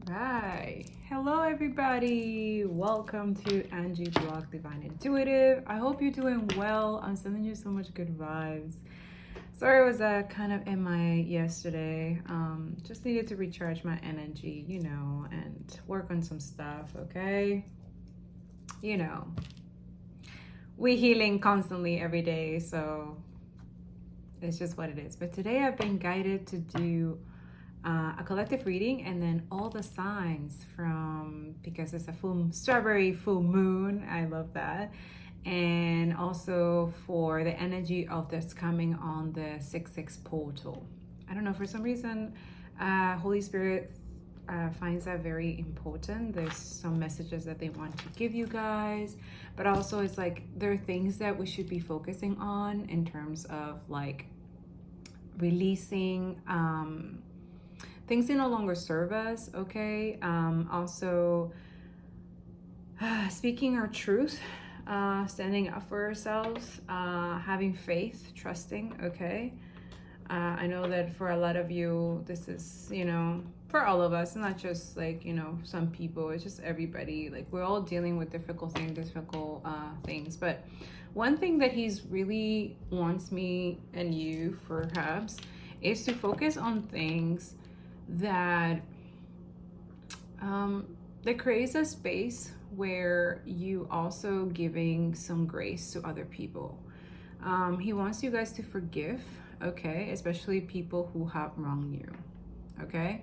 Right. Hello, everybody. Welcome to Angie Block Divine Intuitive. I hope you're doing well. I'm sending you so much good vibes. Sorry, I was kind of MIA yesterday. Just needed to recharge my energy, and work on some stuff, okay? You know, we healing constantly every day, so it's just what it is. But today I've been guided to do a collective reading and then all the signs from, because it's a strawberry full moon. I love that. And also for the energy of this coming on the 6/6 portal. I don't know, for some reason, Holy Spirit finds that very important. There's some messages that they want to give you guys, but also it's like there are things that we should be focusing on in terms of like releasing things that no longer serve us, okay? Also, speaking our truth, standing up for ourselves, having faith, trusting, okay? I know that for a lot of you, this is, for all of us, not just like, some people, it's just everybody. Like we're all dealing with difficult things. But one thing that he's really wants me and you perhaps is to focus on things that that creates a space where you also giving some grace to other people. He wants you guys to forgive, okay, especially people who have wronged you, okay?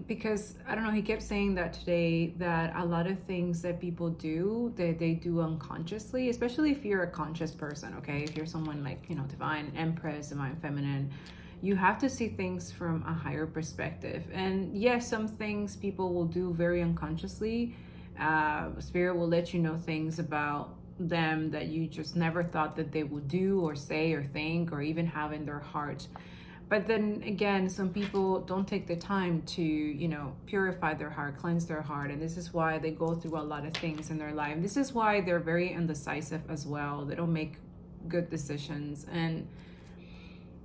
Because I don't know, he kept saying that today, that a lot of things that people do, that they do unconsciously, especially if you're a conscious person, okay? If you're someone like, divine empress, divine feminine, you have to see things from a higher perspective. And yes, some things people will do very unconsciously. Spirit will let you know things about them that you just never thought that they would do or say or think or even have in their heart. But then again, some people don't take the time to, purify their heart, cleanse their heart. And this is why they go through a lot of things in their life. This is why they're very indecisive as well. They don't make good decisions. And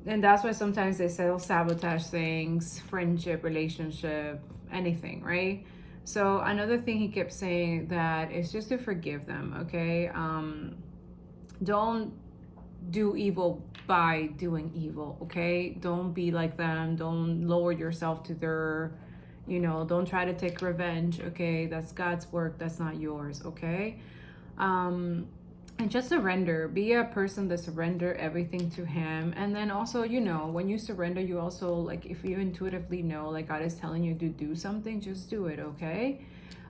that's why sometimes they self-sabotage things, friendship, relationship, anything, right? So another thing he kept saying that is just to forgive them, okay? Don't do evil by doing evil, okay? Don't be like them. Don't lower yourself to their, don't try to take revenge, okay? That's God's work. That's not yours, okay? And just surrender. Be a person that surrender everything to him. And then also, when you surrender, you also, like, if you intuitively know, like, God is telling you to do something, just do it, okay?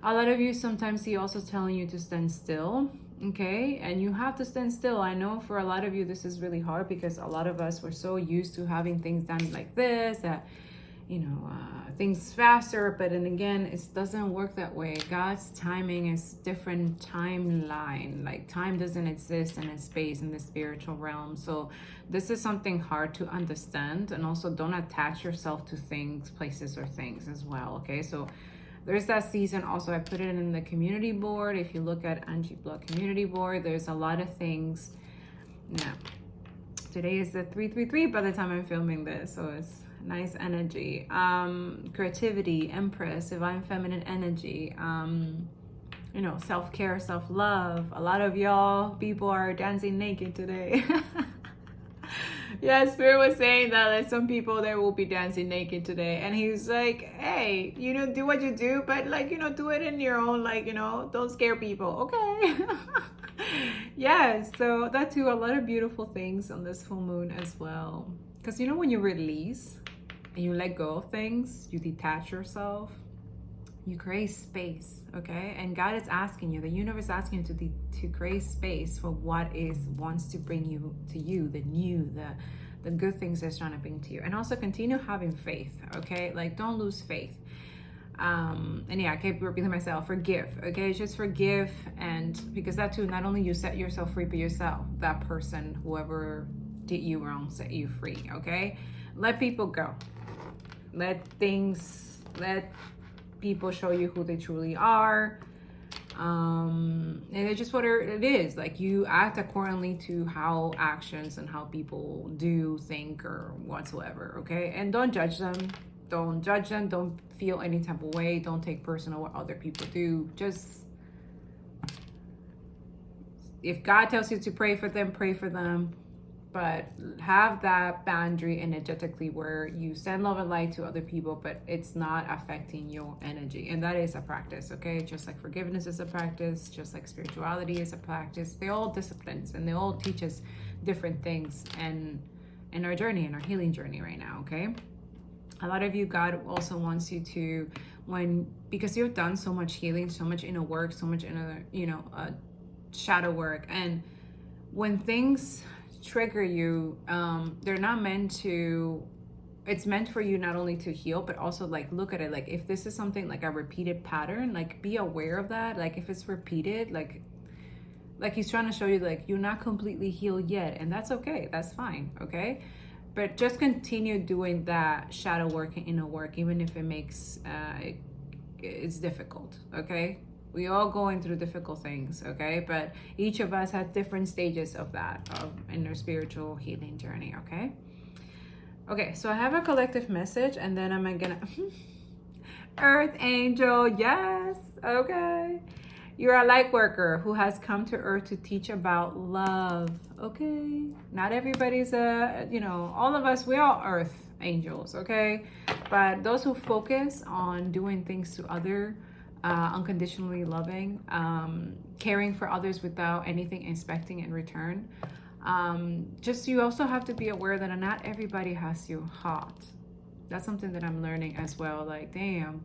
A lot of you, sometimes he also telling you to stand still, okay? And you have to stand still. I know for a lot of you, this is really hard because a lot of us were so used to having things done like this, that things faster, but then again, it doesn't work that way. God's timing is different timeline. Like time doesn't exist in a space in the spiritual realm. So this is something hard to understand. And also don't attach yourself to things, places, or things as well. Okay, so there's that season. Also, I put it in the community board. If you look at Angie Block community board, there's a lot of things. Now, today is the 333 by the time I'm filming this, so it's nice energy. Creativity, empress, divine feminine energy, self-care, self-love. A lot of y'all people are dancing naked today. Yeah, Spirit was saying that like some people they will be dancing naked today, and he's like, hey, do what you do, but like, do it in your own, like, don't scare people, okay? Yeah, so that too, a lot of beautiful things on this full moon as well. Because when you release and you let go of things, you detach yourself, you create space, okay? And God is asking you, the universe is asking you to create space for what wants to bring you to you, the new, the good things that's trying to bring to you. And also continue having faith, okay? Like don't lose faith. And yeah, I keep repeating myself, forgive, okay? Just forgive. And because that too, not only you set yourself free, but yourself, that person, whoever did you wrong, set you free, okay? Let people go. Let people show you who they truly are. And it's just what it is. Like you act accordingly to how actions and how people do, think, or whatsoever, okay? And don't judge them. Don't judge them. Don't feel any type of way. Don't take personal what other people do. Just, if God tells you to pray for them, pray for them. But have that boundary energetically where you send love and light to other people, but it's not affecting your energy. And that is a practice, okay? Just like forgiveness is a practice, just like spirituality is a practice. They're all disciplines, and they all teach us different things and in our journey, in our healing journey right now, okay? A lot of you, God also wants you to, because you've done so much healing, so much inner work, so much inner, shadow work. And when things trigger you, they're not meant to, it's meant for you not only to heal, but also like look at it, like if this is something like a repeated pattern, like be aware of that. Like if it's repeated, like he's trying to show you like you're not completely healed yet, and that's okay, that's fine, okay? But just continue doing that shadow work and inner work, even if it makes it's difficult, okay? We all going through difficult things, okay? But each of us has different stages of that, in our spiritual healing journey, okay? Okay, so I have a collective message, and then I'm gonna... Earth Angel, yes, okay. You're a light worker who has come to Earth to teach about love, okay? Not everybody's all of us, we all Earth Angels, okay? But those who focus on doing things to other, unconditionally loving, caring for others without anything expecting in return. Just, you also have to be aware that not everybody has you hot. That's something that I'm learning as well. Like, damn,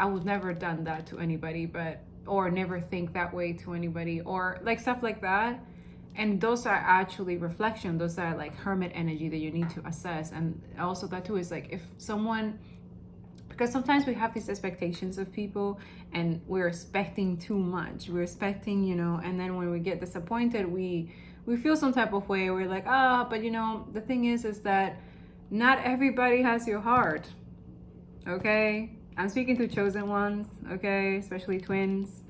I would never have done that to anybody, or never think that way to anybody, or like stuff like that. And those are actually reflection. Those are like hermit energy that you need to assess. And also that too is like, if someone, because sometimes we have these expectations of people and we're expecting too much. We're expecting, and then when we get disappointed, we feel some type of way. We're like, but the thing is that not everybody has your heart, okay? I'm speaking to chosen ones, okay? Especially twins.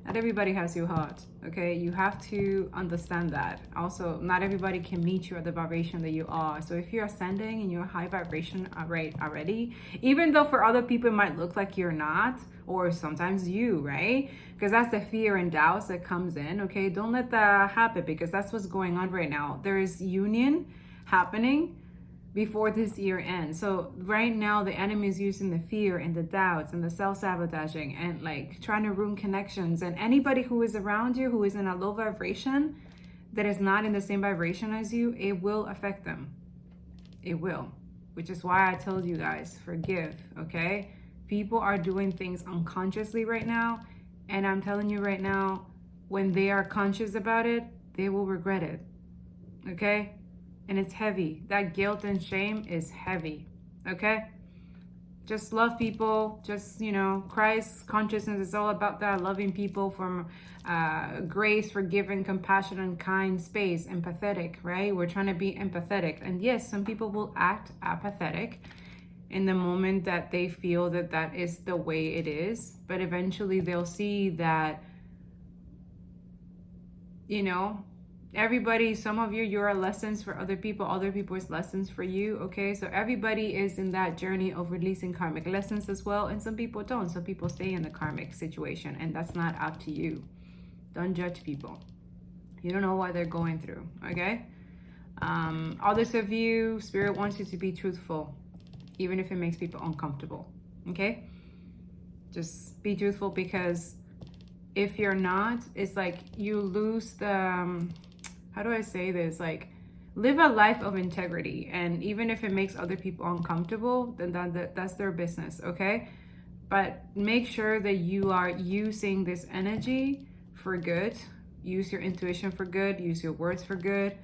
Not everybody has your heart, okay? You have to understand that. Also, not everybody can meet you at the vibration that you are. So if you're ascending and you're high vibration rate already, even though for other people it might look like you're not, or sometimes you, right? Because that's the fear and doubts that comes in, okay? Don't let that happen, because that's what's going on right now. There is union happening before this year ends. So right now the enemy is using the fear and the doubts and the self-sabotaging and like trying to ruin connections. And anybody who is around you who is in a low vibration that is not in the same vibration as you, it will affect them. It will. Which is why I told you guys, forgive, okay? People are doing things unconsciously right now, and I'm telling you right now, when they are conscious about it, they will regret it, okay? And it's heavy. That guilt and shame is heavy, okay? Just love people. Just, Christ consciousness is all about that, loving people from grace, forgiving, compassion, and kind space, empathetic, right? We're trying to be empathetic. And yes, some people will act apathetic in the moment that they feel that that is the way it is. But eventually they'll see that, everybody, some of you're lessons for other people is lessons for you, okay? So everybody is in that journey of releasing karmic lessons as well, and some people don't. Some people stay in the karmic situation, and that's not up to you. Don't judge people. You don't know what they're going through, okay? Others of you, Spirit wants you to be truthful, even if it makes people uncomfortable, okay? Just be truthful, because if you're not, it's like you lose the... how do I say this? Like, live a life of integrity. And even if it makes other people uncomfortable, then that's their business, okay? But make sure that you are using this energy for good. Use your intuition for good. Use your words for good.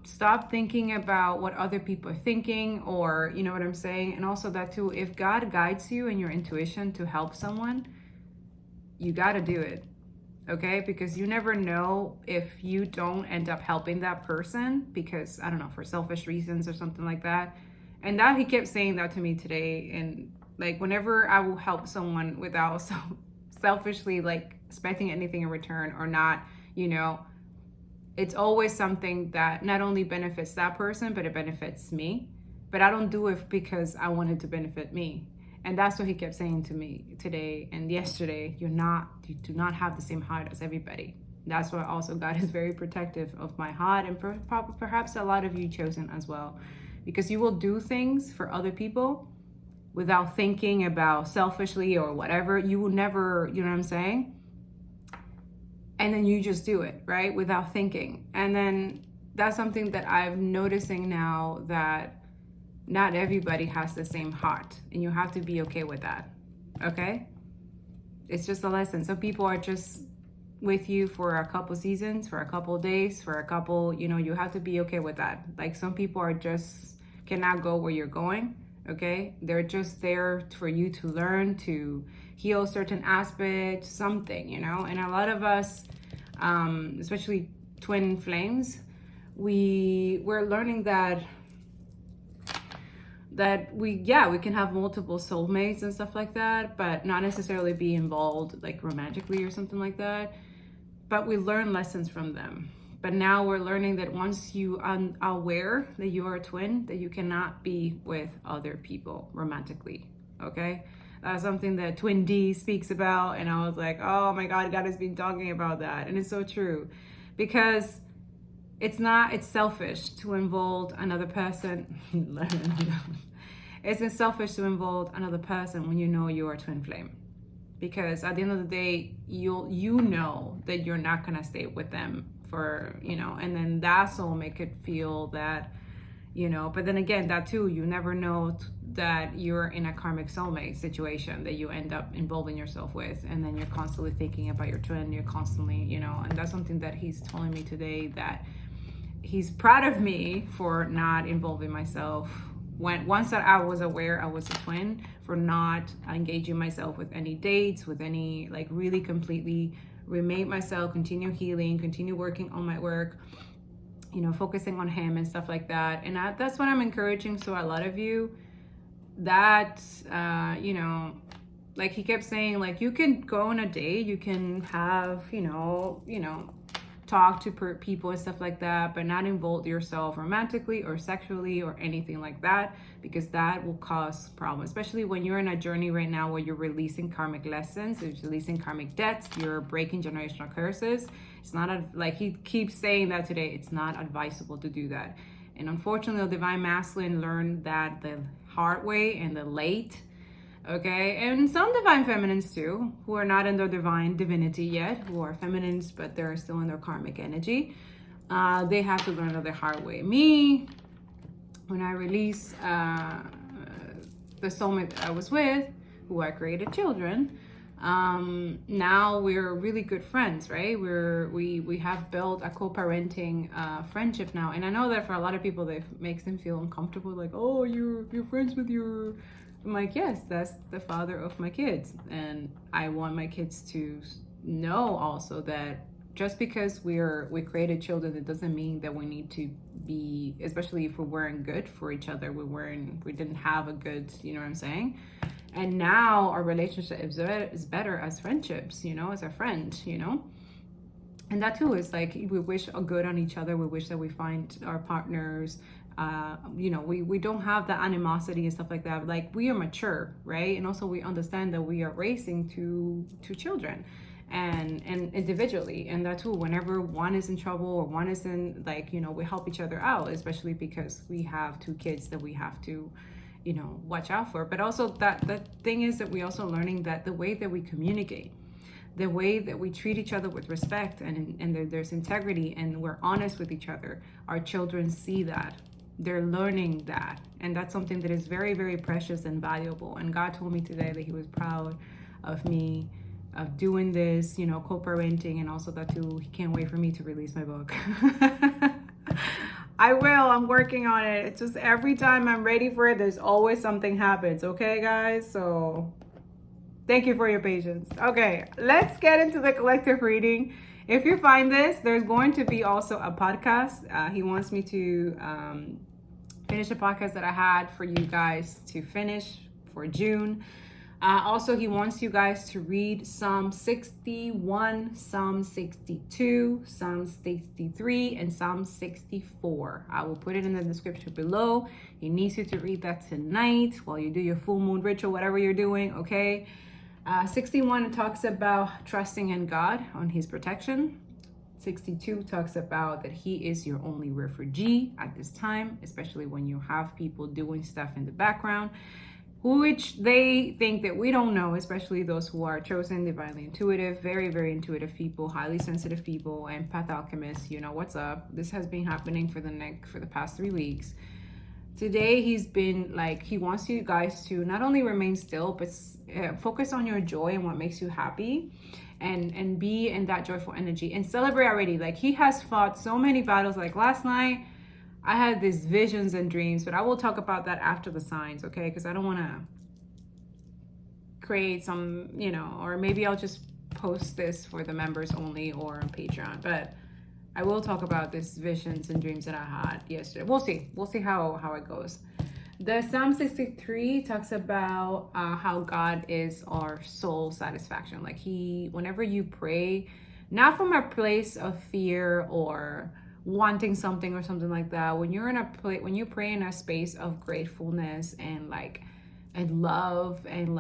Stop thinking about what other people are thinking, or, you know what I'm saying? And also that too, if God guides you in your intuition to help someone, you got to do it. Okay, because you never know if you don't end up helping that person because, I don't know, for selfish reasons or something like that. And that he kept saying that to me today. And like, whenever I will help someone without selfishly like expecting anything in return or not, it's always something that not only benefits that person, but it benefits me. but I don't do it because I want it to benefit me. And that's what he kept saying to me today and yesterday. You do not have the same heart as everybody. That's why also God is very protective of my heart, and perhaps a lot of you chosen as well, because you will do things for other people without thinking about selfishly or whatever. You will never, you know what I'm saying? And then you just do it, right? Without thinking. And then that's something that I'm noticing now, that not everybody has the same heart, and you have to be okay with that. Okay? It's just a lesson. Some people are just with you for a couple seasons, for a couple days, for a couple, you have to be okay with that. Like, some people are just cannot go where you're going. Okay, they're just there for you to learn, to heal certain aspects, something, and a lot of us, especially twin flames, we're learning that we can have multiple soulmates and stuff like that, but not necessarily be involved like romantically or something like that. But we learn lessons from them. But now we're learning that once you are aware that you are a twin, that you cannot be with other people romantically. Okay, that's something that Twin D speaks about, and I was like, oh my God, God has been talking about that, and it's so true, because it's selfish to involve another person. It's selfish to involve another person when you know you are a twin flame, because at the end of the day, you know that you're not gonna stay with them for, and then that soulmate could feel that, but then again, that too, you never know that you're in a karmic soulmate situation that you end up involving yourself with, and then you're constantly thinking about your twin, you're constantly, and that's something that he's telling me today, that he's proud of me for not involving myself. Once that I was aware I was a twin, for not engaging myself with any dates, with any, like, really completely remade myself, continue healing, continue working on my work, focusing on him and stuff like that. And that's what I'm encouraging. So a lot of you that, like he kept saying, like, you can go on a date, you can have, talk to people and stuff like that, but not involve yourself romantically or sexually or anything like that, because that will cause problems, especially when you're in a journey right now where you're releasing karmic lessons, you're releasing karmic debts, you're breaking generational curses. It's not like he keeps saying that today, it's not advisable to do that. And unfortunately, the divine masculine learned that the hard way and the late. Okay, and some divine feminines too, who are not in their divine divinity yet, who are feminines, but they're still in their karmic energy. They have to learn the hard way. Me, when I release the soulmate that I was with, who I created children, now we're really good friends, right? We have built a co-parenting friendship now, and I know that for a lot of people, that makes them feel uncomfortable, like, oh, you're friends with your. I'm like, yes, that's the father of my kids. And I want my kids to know also that just because we created children, it doesn't mean that we need to be, especially if we're wearing good for each other. We didn't have a good, you know what I'm saying? And now our relationship is better as friendships, as a friend, And that too is like, we wish good on each other. We wish that we find our partners. We don't have the animosity and stuff like that. Like, we are mature, right? And also we understand that we are raising two children, and individually, and that too, whenever one is in trouble or one is in, like, we help each other out, especially because we have two kids that we have to, watch out for. But also the thing is that we also learning that the way that we communicate, the way that we treat each other with respect, and there's integrity, and we're honest with each other, our children see that. They're learning that, and that's something that is very, very precious and valuable. And God told me today that he was proud of me, of doing this, co-parenting, and also that too, he can't wait for me to release my book. I will, I'm working on it. It's just every time I'm ready for it, there's always something happens. Okay, guys? So thank you for your patience. Okay, let's get into the collective reading. If you find this, there's going to be also a podcast. He wants me to finish a podcast that I had for you guys to finish for June. Also, he wants you guys to read Psalm 61, Psalm 62, Psalm 63, and Psalm 64. I will put it in the description below. He needs you to read that tonight while you do your full moon ritual, whatever you're doing, okay? 61 talks about trusting in God, on his protection. 62 talks about that he is your only refugee at this time, especially when you have people doing stuff in the background, which they think that we don't know, especially those who are chosen, divinely intuitive, very, very intuitive people, highly sensitive people, empath alchemists. You know what's up. This has been happening for the past 3 weeks. Today, he's been like, he wants you guys to not only remain still, but focus on your joy and what makes you happy, and be in that joyful energy and celebrate already. Like, he has fought so many battles. Like last night, I had these visions and dreams, but I will talk about that after the signs, okay? Because I don't want to create some, or maybe I'll just post this for the members only or on Patreon. But I will talk about these visions and dreams that I had yesterday. We'll see how it goes. The Psalm 63 talks about how God is our soul satisfaction. Like whenever you pray, not from a place of fear or wanting something or something like that, when you're in a place, when you pray in a space of gratefulness and love and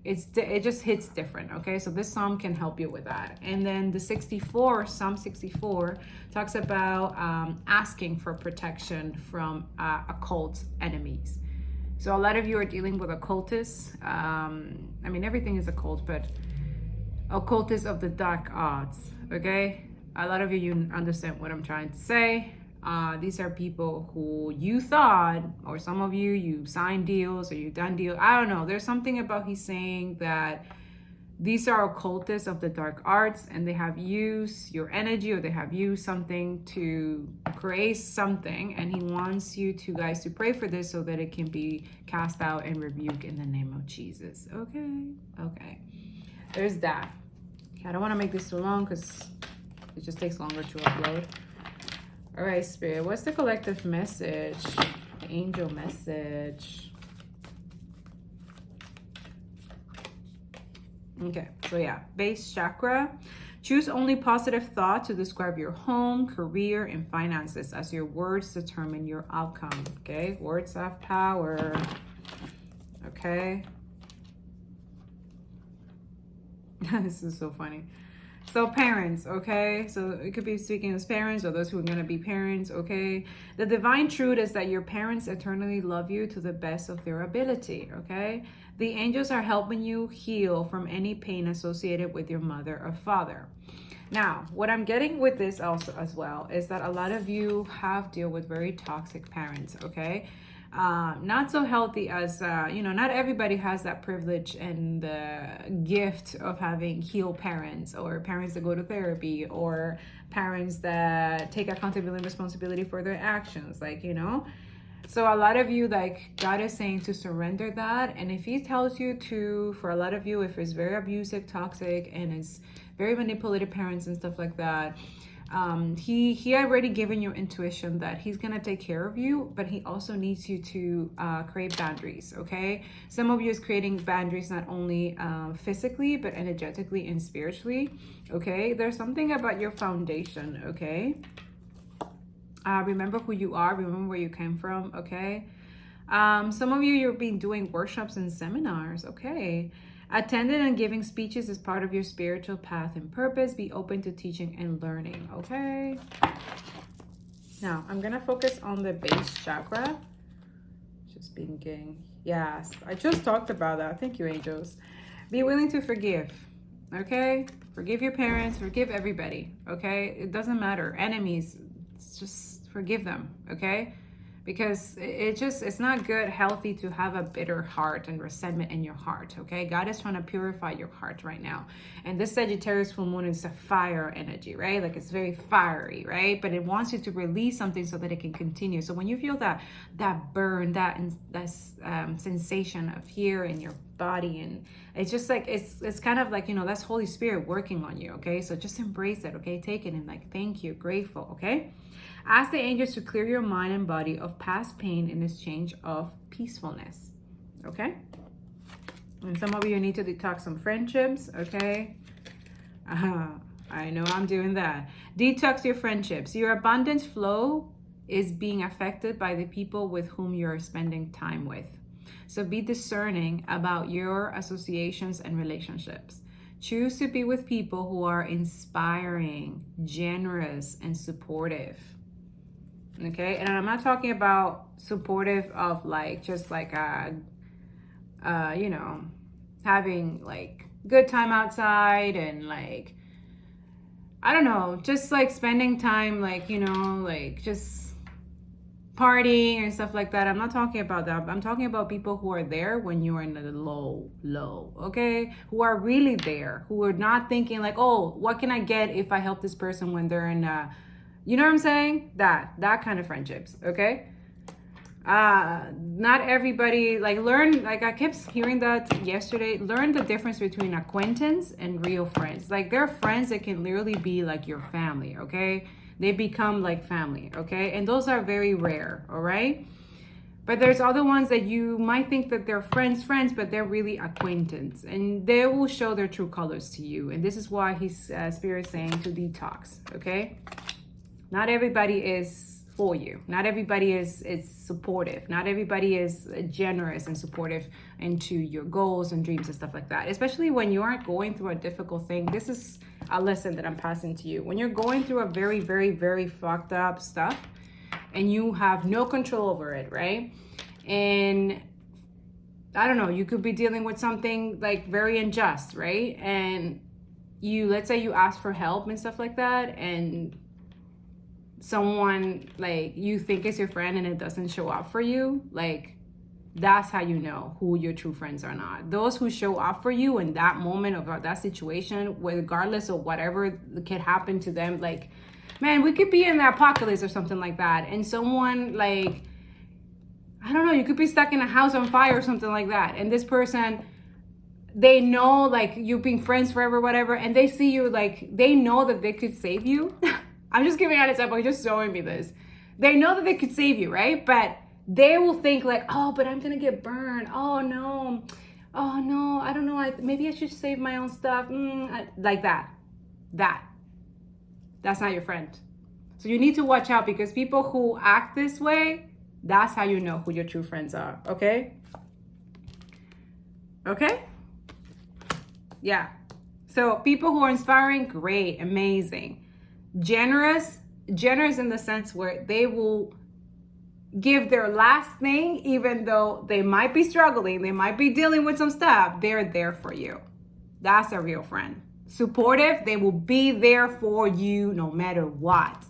it just hits different. Okay, so this psalm can help you with that. And then the Psalm 64 talks about asking for protection from occult enemies. So a lot of you are dealing with occultists. I mean, everything is occult, but occultists of the dark arts. Okay, a lot of you understand what I'm trying to say. These are people who you thought, or some of you signed deals or you done deals. I don't know. There's something about he's saying that these are occultists of the dark arts, and they have used your energy, or they have used something to create something, and he wants you guys to pray for this so that it can be cast out and rebuked in the name of Jesus. Okay. There's that. Okay, I don't want to make this too long because it just takes longer to upload. All right, Spirit, what's the collective message? The angel message. Okay, so yeah, base chakra. Choose only positive thought to describe your home, career, and finances, as your words determine your outcome. Okay, words have power. Okay. This is so funny. So parents, okay? So it could be speaking as parents or those who are going to be parents, okay? The divine truth is that your parents eternally love you to the best of their ability, okay? The angels are helping you heal from any pain associated with your mother or father. Now, what I'm getting with this also as well is that a lot of you have dealt with very toxic parents, okay? Not so healthy as, not everybody has that privilege and the gift of having healed parents, or parents that go to therapy, or parents that take accountability and responsibility for their actions, So a lot of you, God is saying to surrender that. And if he tells you to, for a lot of you, if it's very abusive, toxic, and it's very manipulative parents and stuff like that, he already given you intuition that he's gonna take care of you, but he also needs you to create boundaries, okay? Some of you is creating boundaries not only physically, but energetically and spiritually, okay? There's something about your foundation, okay? Remember who you are, remember where you came from, okay? Some of you, you've been doing workshops and seminars, okay? Attending and giving speeches is part of your spiritual path and purpose. Be open to teaching and learning, okay? Now, I'm going to focus on the base chakra. Just thinking. Yes, I just talked about that. Thank you, angels. Be willing to forgive, okay? Forgive your parents. Forgive everybody, okay? It doesn't matter. Enemies, just forgive them, okay? Because it's not good, healthy to have a bitter heart and resentment in your heart, okay? God is trying to purify your heart right now. And this Sagittarius full moon is a fire energy, right? It's very fiery, right? But it wants you to release something so that it can continue. So when you feel that burn, that sensation of fear in your body, and it's just it's kind of that's Holy Spirit working on you, okay? So just embrace it, okay? Take it and thank you, grateful, okay? Ask the angels to clear your mind and body of past pain in exchange of peacefulness, okay? And some of you need to detox some friendships, okay? I know I'm doing that. Detox your friendships. Your abundance flow is being affected by the people with whom you're spending time with. So be discerning about your associations and relationships. Choose to be with people who are inspiring, generous, and supportive. Okay? And I'm not talking about supportive of like just like you know, having like good time outside and like, I don't know, just like spending time like, you know, like just partying and stuff like that. I'm not talking about that. I'm talking about people who are there when you're in the low, okay? Who are really there, who are not thinking like, oh, what can I get if I help this person when they're in you know what I'm saying? That kind of friendships, okay? Not everybody, like learn, like I kept hearing that yesterday, learn the difference between acquaintance and real friends. Like there are friends that can literally be like your family, okay? They become like family, okay? And those are very rare, all right? But there's other ones that you might think that they're friends, but they're really acquaintance. And they will show their true colors to you. And this is why his spirit saying to detox, okay? Not everybody is for you. Not everybody is supportive. Not everybody is generous and supportive into your goals and dreams and stuff like that. Especially when you aren't going through a difficult thing. This is a lesson that I'm passing to you. When you're going through a very, very, very fucked up stuff and you have no control over it, right? And I don't know, you could be dealing with something like very unjust, right? And you, let's say you ask for help and stuff like that, and someone like you think is your friend and it doesn't show up for you, like that's how you know who your true friends are not. Those who show up for you in that moment of that situation, regardless of whatever could happen to them. Like, man, we could be in the apocalypse or something like that, and someone like, I don't know, you could be stuck in a house on fire or something like that, and this person, they know like you've been friends forever, whatever, and they see you, like they know that they could save you. I'm just giving an example, just showing me this. They know that they could save you, right? But they will think like, oh, but I'm gonna get burned. Oh no, I don't know. Maybe I should save my own stuff. Like that. That's not your friend. So you need to watch out, because people who act this way, that's how you know who your true friends are. Okay? Okay? Yeah. So people who are inspiring, great, amazing. Generous in the sense where they will give their last thing, even though they might be struggling, they might be dealing with some stuff, they're there for you. That's a real friend. Supportive, they will be there for you no matter what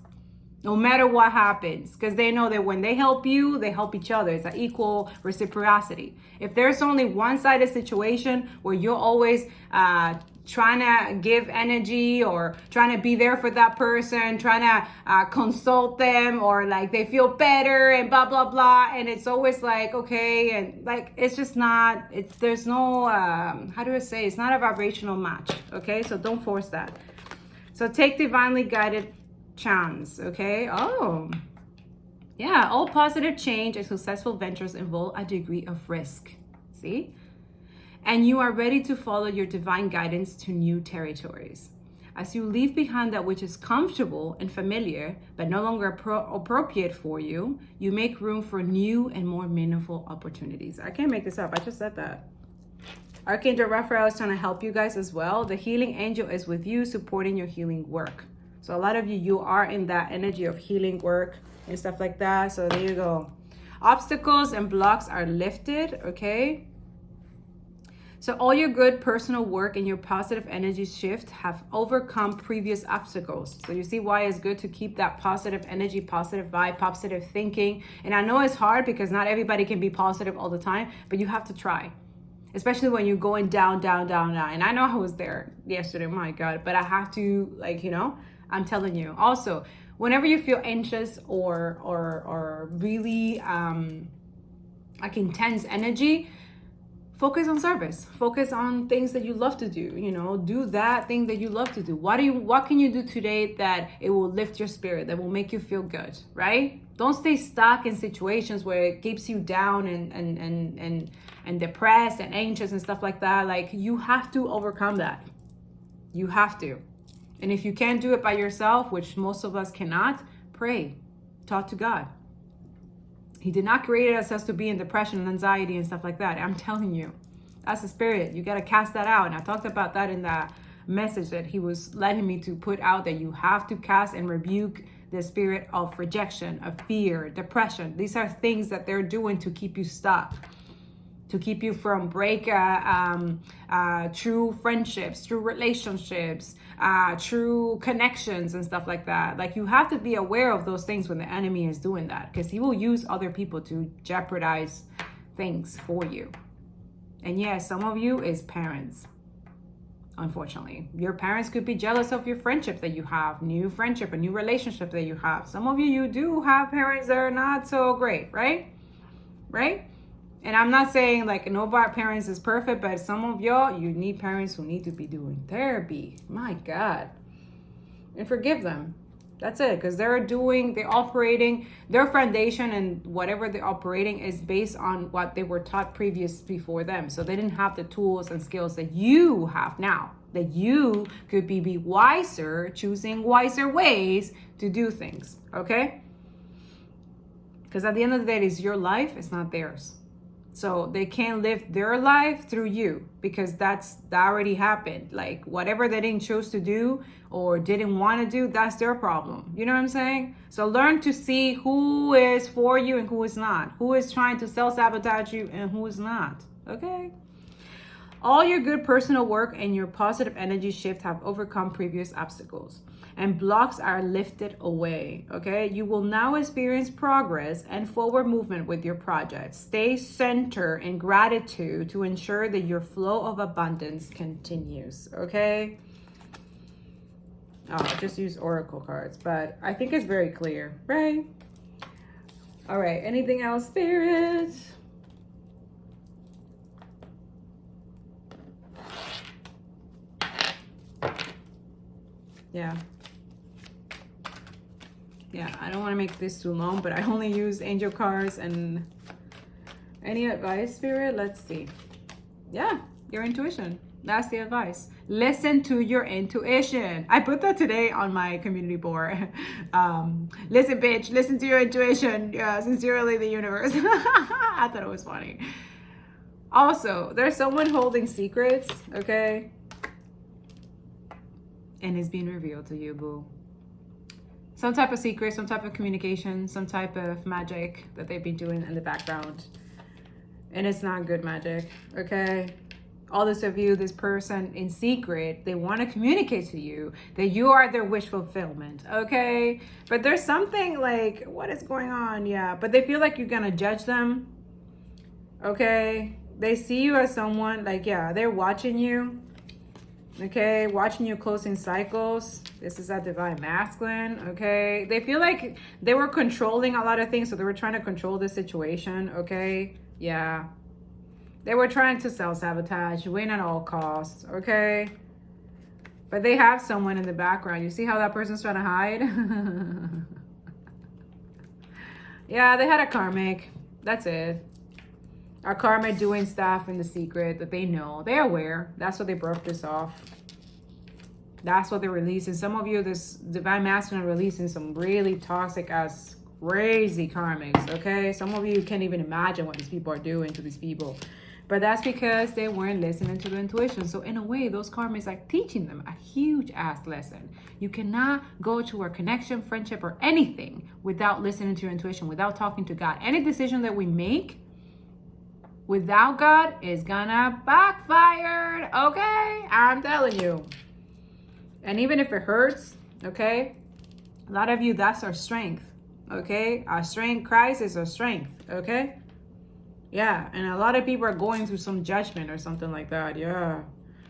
happens, because they know that when they help you, they help each other. It's an equal reciprocity. If there's only one-sided situation where you're always trying to give energy or trying to be there for that person, trying to consult them, or like they feel better and blah, blah, blah. And it's always like, okay. And like, it's just not, there's no, how do I say? It's not a vibrational match. Okay. So don't force that. So take divinely guided chance. Okay. Oh, yeah. All positive change and successful ventures involve a degree of risk. See? And you are ready to follow your divine guidance to new territories. As you leave behind that which is comfortable and familiar, but no longer appropriate for you, you make room for new and more meaningful opportunities. I can't make this up. I just said that. Archangel Raphael is trying to help you guys as well. The healing angel is with you, supporting your healing work. So a lot of you are in that energy of healing work and stuff like that. So there you go. Obstacles and blocks are lifted, okay? So all your good personal work and your positive energy shift have overcome previous obstacles. So you see why it's good to keep that positive energy, positive vibe, positive thinking. And I know it's hard because not everybody can be positive all the time, but you have to try. Especially when you're going down, down, down, down. And I know I was there yesterday, my God, but I have to, like, you know, I'm telling you. Also, whenever you feel anxious or really like intense energy, focus on service. Focus on things that you love to do. You know, do that thing that you love to do. What can you do today that it will lift your spirit, that will make you feel good, right? Don't stay stuck in situations where it keeps you down and depressed and anxious and stuff like that. Like, you have to overcome that. You have to. And if you can't do it by yourself, which most of us cannot, pray. Talk to God. He did not create us to be in depression and anxiety and stuff like that. I'm telling you, that's the spirit. You got to cast that out. And I talked about that in that message that he was letting me to put out, that you have to cast and rebuke the spirit of rejection, of fear, depression. These are things that they're doing to keep you stuck, to keep you from true friendships, true relationships, true connections and stuff like that. Like, you have to be aware of those things when the enemy is doing that, because he will use other people to jeopardize things for you. And yes, some of you is parents. Unfortunately, your parents could be jealous of your friendship that you have, new friendship, a new relationship that you have. Some of you do have parents that are not so great, right? And I'm not saying like nobody parents is perfect, but some of y'all, you need parents who need to be doing therapy. My God. And forgive them. That's it. Because they're operating, their foundation and whatever they're operating is based on what they were taught previous before them. So they didn't have the tools and skills that you have now, that you could be wiser, choosing wiser ways to do things. Okay? Because at the end of the day, it's your life. It's not theirs. So they can't live their life through you, because that already happened. Like, whatever they didn't choose to do or didn't want to do, that's their problem. You know what I'm saying? So learn to see who is for you and who is not. Who is trying to self-sabotage you and who is not. Okay? All your good personal work and your positive energy shift have overcome previous obstacles, and blocks are lifted away. Okay, you will now experience progress and forward movement with your project. Stay centered in gratitude to ensure that your flow of abundance continues. Okay, I just use oracle cards, but I think it's very clear, right? All right, anything else, Spirit? Yeah, I don't want to make this too long, but I only use angel cards. And any advice, Spirit? Let's see. Yeah, your intuition. That's the advice. Listen to your intuition. I put that today on my community board. Listen, bitch, listen to your intuition. Sincerely, the universe. I thought it was funny. Also, there's someone holding secrets, okay? And it's being revealed to you, boo. Some type of secret, some type of communication, some type of magic that they've been doing in the background. And it's not good magic, okay? All this of you, this person in secret, they want to communicate to you that you are their wish fulfillment, okay? But there's something like, what is going on? Yeah, but they feel like you're going to judge them, okay? They see you as someone, like, yeah, they're watching you. Okay, watching you closing cycles. This is a divine masculine, okay? They feel like they were controlling a lot of things, so they were trying to control the situation, okay? Yeah. They were trying to self-sabotage, win at all costs, okay? But they have someone in the background. You see how that person's trying to hide? Yeah, they had a karmic. That's it. Our karma doing stuff in the secret that they know. They're aware. That's what they broke this off. That's what they're releasing. Some of you, this divine masculine, releasing some really toxic ass, crazy karmics, okay? Some of you can't even imagine what these people are doing to these people. But that's because they weren't listening to their intuition. So in a way, those karmics are teaching them a huge ass lesson. You cannot go to a connection, friendship, or anything without listening to your intuition, without talking to God. Any decision that we make without God is gonna backfire, okay? I'm telling you. And even if it hurts, okay? A lot of you, that's our strength, okay? Our strength, Christ is our strength, okay? Yeah, and a lot of people are going through some judgment or something like that, yeah.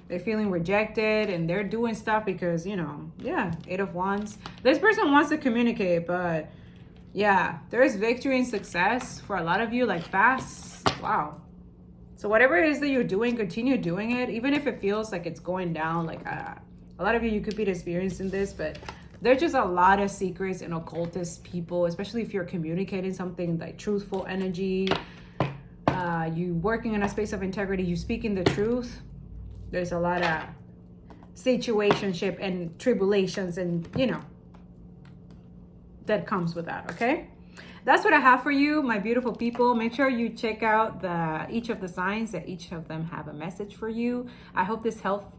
They're feeling rejected and they're doing stuff because, you know, yeah, 8 of Wands. This person wants to communicate, but yeah, there is victory and success for a lot of you, like fast. Wow. So whatever it is that you're doing, continue doing it, even if it feels like it's going down. Like a lot of you could be experiencing this, but there's just a lot of secrets and occultist people, especially if you're communicating something like truthful energy, you working in a space of integrity, you speaking the truth. There's a lot of situationship and tribulations and, you know, that comes with that, okay? That's what I have for you, my beautiful people. Make sure you check out each of the signs, that each of them have a message for you. I hope this help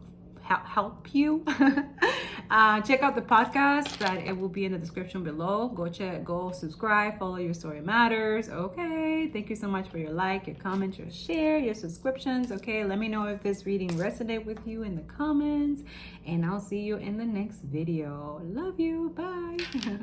you. Check out the podcast, that it will be in the description below. Go subscribe, follow Your Story Matters. Okay, thank you so much for your like, your comment, your share, your subscriptions. Okay, let me know if this reading resonated with you in the comments, and I'll see you in the next video. Love you. Bye.